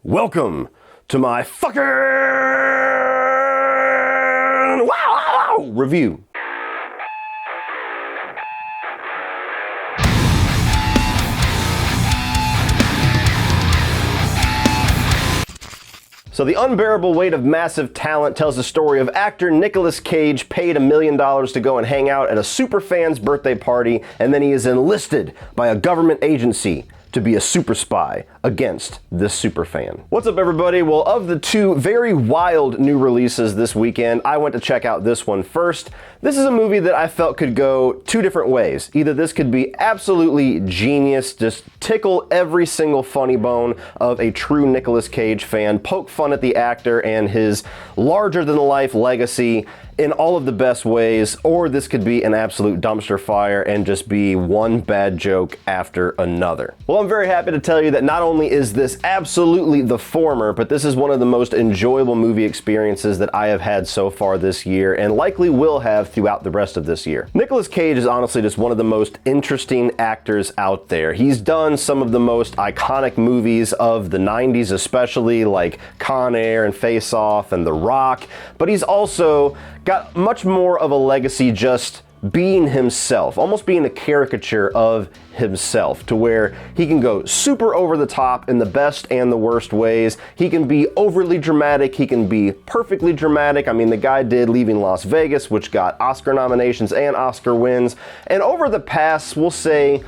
Welcome to my fucking wow review. So The Unbearable Weight of Massive Talent tells the story of actor Nicolas Cage paid $1 million to go and hang out at a superfan's birthday party, and then he is enlisted by a government agency to be a super spy against this superfan. What's up, everybody? Well, of the two very wild new releases this weekend, I went to check out this one first. This is a movie that I felt could go two different ways. Either this could be absolutely genius, just tickle every single funny bone of a true Nicolas Cage fan, poke fun at the actor and his larger-than-life legacy in all of the best ways, or this could be an absolute dumpster fire and just be one bad joke after another. Well, I'm very happy to tell you that not only is this absolutely the former, but this is one of the most enjoyable movie experiences that I have had so far this year, and likely will have throughout the rest of this year. Nicolas Cage is honestly just one of the most interesting actors out there. He's done some of the most iconic movies of the 90s, especially like Con Air and Face Off and The Rock, but he's also got much more of a legacy just being himself, almost being a caricature of himself, to where he can go super over the top in the best and the worst ways. He can be overly dramatic, he can be perfectly dramatic. I mean, the guy did Leaving Las Vegas, which got Oscar nominations and Oscar wins, and over the past, we'll say,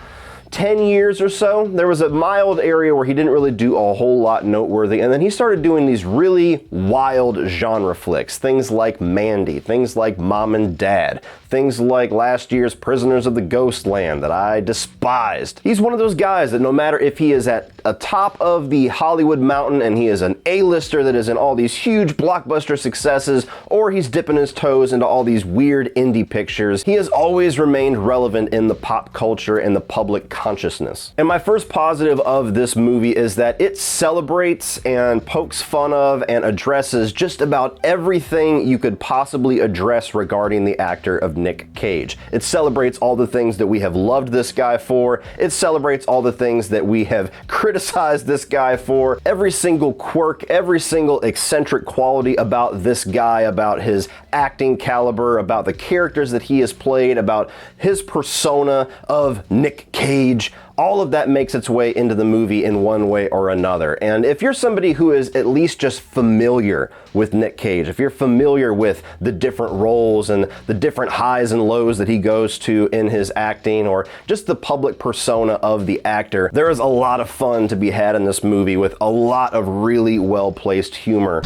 10 years or so, there was a mild area where he didn't really do a whole lot noteworthy, and then he started doing these really wild genre flicks, things like Mandy, things like Mom and Dad, things like last year's Prisoners of the Ghostland that I despised. He's one of those guys that no matter if he is at a top of the Hollywood mountain and he is an A-lister that is in all these huge blockbuster successes, or he's dipping his toes into all these weird indie pictures, he has always remained relevant in the pop culture and the public consciousness. And my first positive of this movie is that it celebrates and pokes fun of and addresses just about everything you could possibly address regarding the actor of Nick Cage. It celebrates all the things that we have loved this guy for. It celebrates all the things that we have criticized this guy for. Every single quirk, every single eccentric quality about this guy, about his acting caliber, about the characters that he has played, about his persona of Nick Cage. All of that makes its way into the movie in one way or another. And if you're somebody who is at least just familiar with Nick Cage, if you're familiar with the different roles and the different highs and lows that he goes to in his acting, or just the public persona of the actor, there is a lot of fun to be had in this movie with a lot of really well-placed humor.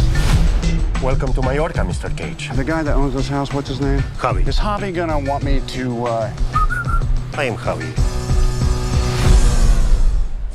Welcome to Mallorca, Mr. Cage. The guy that owns this house, what's his name? Javi. Is Javi gonna want me to, I am Javi.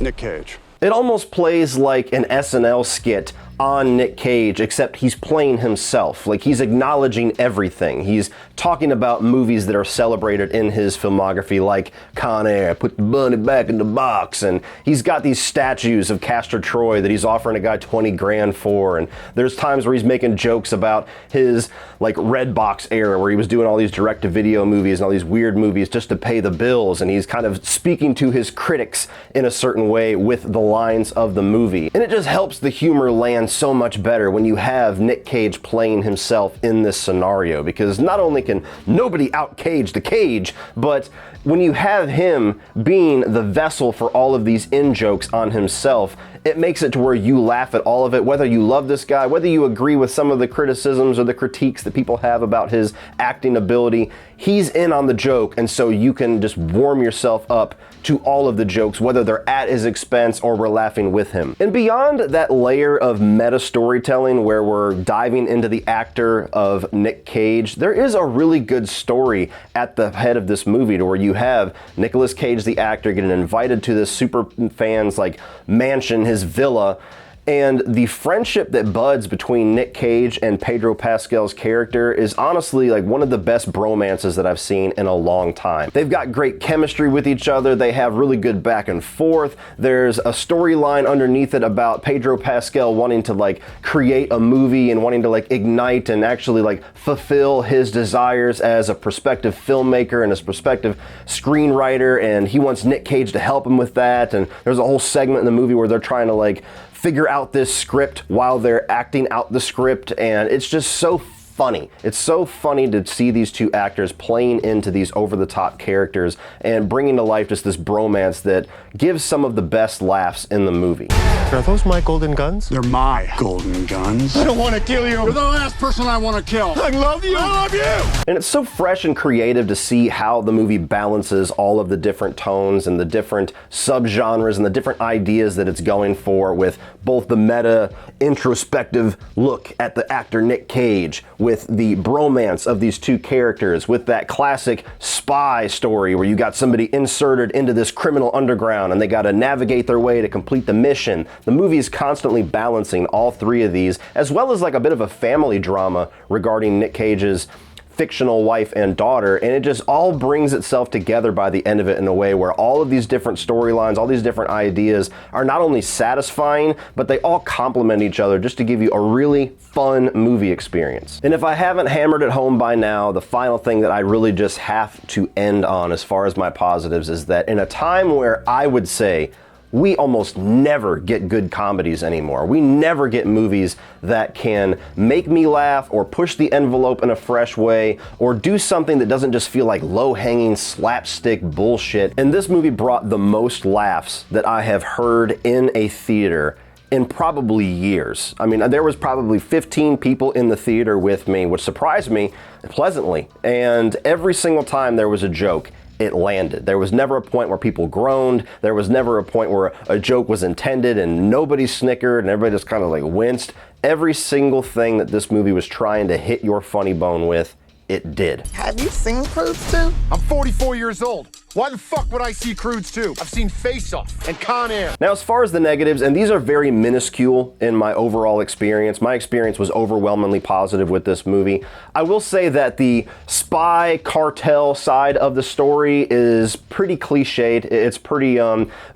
Nick Cage. It almost plays like an SNL skit on Nick Cage, except he's playing himself. Like, he's acknowledging everything. He's talking about movies that are celebrated in his filmography, like Con Air, Put the Bunny Back in the Box, and he's got these statues of Castor Troy that he's offering a guy 20 grand for, and there's times where he's making jokes about his, like, Red Box era, where he was doing all these direct-to-video movies and all these weird movies just to pay the bills, and he's kind of speaking to his critics in a certain way with the lines of the movie. And it just helps the humor land so much better when you have Nick Cage playing himself in this scenario, because not only can nobody out-cage the Cage, but when you have him being the vessel for all of these in-jokes on himself, it makes it to where you laugh at all of it, whether you love this guy, whether you agree with some of the criticisms or the critiques that people have about his acting ability. He's in on the joke, and so you can just warm yourself up to all of the jokes, whether they're at his expense or we're laughing with him. And beyond that layer of meta storytelling where we're diving into the actor of Nick Cage, there is a really good story at the head of this movie, to where you have Nicolas Cage, the actor, getting invited to this super fan's like mansion, his villa, And the friendship that buds between Nick Cage and Pedro Pascal's character is honestly like one of the best bromances that I've seen in a long time. They've got great chemistry with each other. They have really good back and forth. There's a storyline underneath it about Pedro Pascal wanting to like create a movie and wanting to like ignite and actually like fulfill his desires as a prospective filmmaker and as a prospective screenwriter, and he wants Nick Cage to help him with that. And there's a whole segment in the movie where they're trying to like figure out this script while they're acting out the script, and it's just so funny. It's so funny to see these two actors playing into these over-the-top characters and bringing to life just this bromance that gives some of the best laughs in the movie. Are those my golden guns? They're my golden guns. I don't want to kill you. You're the last person I want to kill. I love you. I love you. And it's so fresh and creative to see how the movie balances all of the different tones and the different subgenres and the different ideas that it's going for, with both the meta, introspective look at the actor Nick Cage, with the bromance of these two characters, with that classic spy story where you got somebody inserted into this criminal underground and they got to navigate their way to complete the mission. The movie is constantly balancing all three of these, as well as like a bit of a family drama regarding Nick Cage's fictional wife and daughter, and it just all brings itself together by the end of it in a way where all of these different storylines, all these different ideas are not only satisfying, but they all complement each other just to give you a really fun movie experience. And if I haven't hammered it home by now, the final thing that I really just have to end on as far as my positives is that in a time where I would say we almost never get good comedies anymore. We never get movies that can make me laugh or push the envelope in a fresh way or do something that doesn't just feel like low-hanging slapstick bullshit. And this movie brought the most laughs that I have heard in a theater in probably years. I mean, there was probably 15 people in the theater with me, which surprised me pleasantly. And every single time there was a joke, it landed. There was never a point where people groaned. There was never a point where a joke was intended and nobody snickered and everybody just kind of like winced. Every single thing that this movie was trying to hit your funny bone with, it did. Have you seen Crudes 2? I'm 44 years old. Why the fuck would I see Crudes 2? I've seen Face Off and Con Air. Now, as far as the negatives, and these are very minuscule in my overall experience, my experience was overwhelmingly positive with this movie. I will say that the spy cartel side of the story is pretty cliched. It's pretty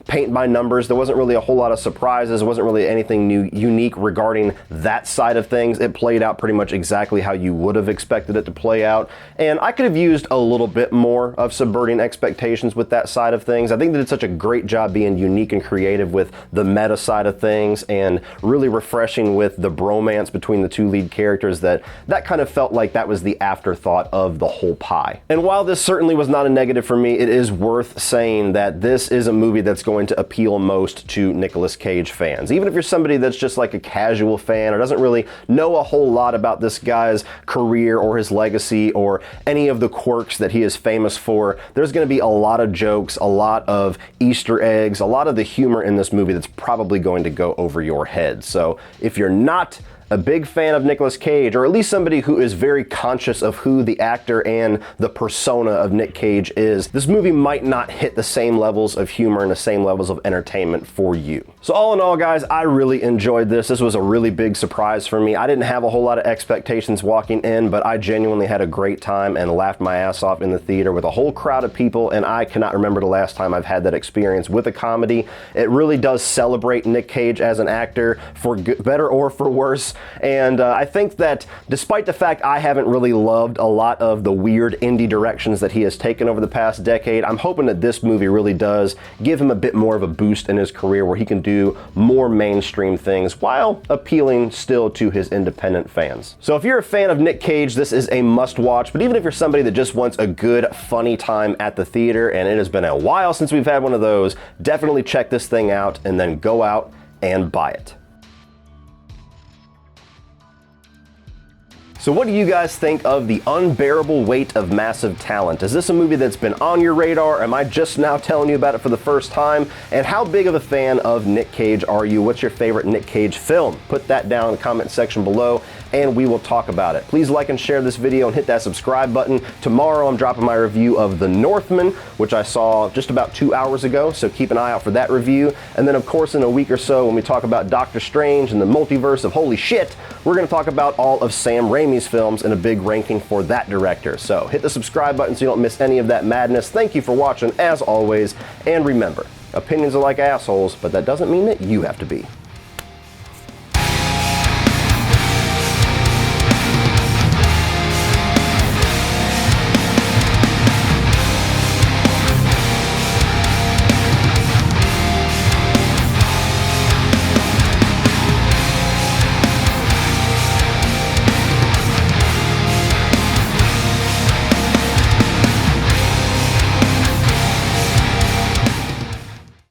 paint by numbers. There wasn't really a whole lot of surprises. There wasn't really anything new, unique regarding that side of things. It played out pretty much exactly how you would have expected it to play out. And I could have used a little bit more of subverting expectations with that side of things. I think they did such a great job being unique and creative with the meta side of things and really refreshing with the bromance between the two lead characters that kind of felt like that was the afterthought of the whole pie. And while this certainly was not a negative for me, it is worth saying that this is a movie that's going to appeal most to Nicolas Cage fans. Even if you're somebody that's just like a casual fan or doesn't really know a whole lot about this guy's career or his legacy or any of the quirks that he is famous for, there's going to be a lot of jokes, a lot of Easter eggs, a lot of the humor in this movie that's probably going to go over your head. So if you're not a big fan of Nicolas Cage, or at least somebody who is very conscious of who the actor and the persona of Nick Cage is, this movie might not hit the same levels of humor and the same levels of entertainment for you. So all in all, guys, I really enjoyed this. This was a really big surprise for me. I didn't have a whole lot of expectations walking in, but I genuinely had a great time and laughed my ass off in the theater with a whole crowd of people, and I cannot remember the last time I've had that experience with a comedy. It really does celebrate Nick Cage as an actor, for better or for worse. And I think that despite the fact I haven't really loved a lot of the weird indie directions that he has taken over the past decade, I'm hoping that this movie really does give him a bit more of a boost in his career where he can do more mainstream things while appealing still to his independent fans. So if you're a fan of Nick Cage, this is a must watch, but even if you're somebody that just wants a good, funny time at the theater, and it has been a while since we've had one of those, definitely check this thing out and then go out and buy it. So what do you guys think of The Unbearable Weight of Massive Talent? Is this a movie that's been on your radar? Am I just now telling you about it for the first time? And how big of a fan of Nick Cage are you? What's your favorite Nick Cage film? Put that down in the comment section below and we will talk about it. Please like and share this video and hit that subscribe button. Tomorrow I'm dropping my review of The Northman, which I saw just about 2 hours ago, so keep an eye out for that review. And then of course in a week or so when we talk about Doctor Strange and the multiverse of holy shit, we're going to talk about all of Sam Raimi's films and a big ranking for that director. So hit the subscribe button so you don't miss any of that madness. Thank you for watching as always, and remember, opinions are like assholes, but that doesn't mean that you have to be.